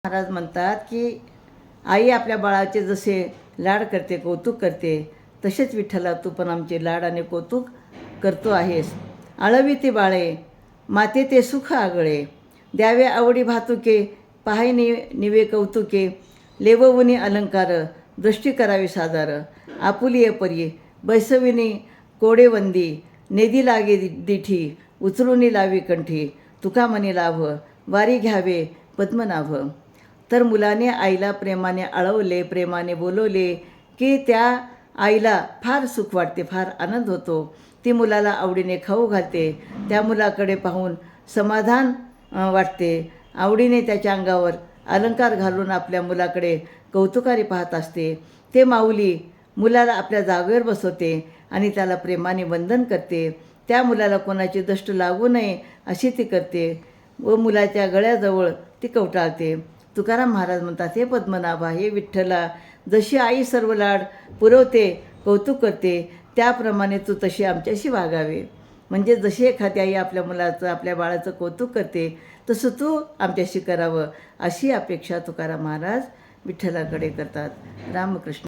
महाराज म्हणतात की आई आपल्या बाळाचे जसे लाड करते, कौतुक करते, तसेच विठ्ठला तू पण आमचे लाड आणि कौतुक करतो आहेस. आळवी ते बाळे माते ते सुख आगळे, द्यावे आवडी भातुके, पाहाय निवे कौतुके, लेववुनी अलंकार, दृष्टी करावी सादार, आपुलिये परी बैसविनी कोडेवंदी, नेदी लागे दिठी, उचलुनी लावी कंठी, तुका मनी लाभ, वारी घ्यावे पद्मनाभ. तर मुलाने आईला प्रेमाने आळवले, प्रेमाने बोलवले की त्या आईला फार सुख वाटते, फार आनंद होतो. ती मुलाला आवडीने खाऊ घालते, त्या मुलाकडे पाहून समाधान वाटते. आवडीने त्याच्या अंगावर अलंकार घालून आपल्या मुलाकडे कौतुकाने पाहत असते. ते माऊली मुलाला आपल्या जागेवर बसवते आणि त्याला प्रेमाने वंदन करते. त्या मुलाला कोणाची दष्ट लागू नये अशी ती करते व मुलाच्या गळ्याजवळ ती कवटाळते. तुकाराम महाराज म्हणतात, हे पद्मनाभा, हे विठ्ठला, जशी आई सर्व लाड पुरवते, कौतुक करते, त्याप्रमाणे तू तशी आमच्याशी वागावे. म्हणजे जशी एखादी आई आपल्या मुलाचं, आपल्या बाळाचं कौतुक करते, तसं तू आमच्याशी करावं, अशी अपेक्षा तुकाराम महाराज विठ्ठलाकडे करतात. रामकृष्ण.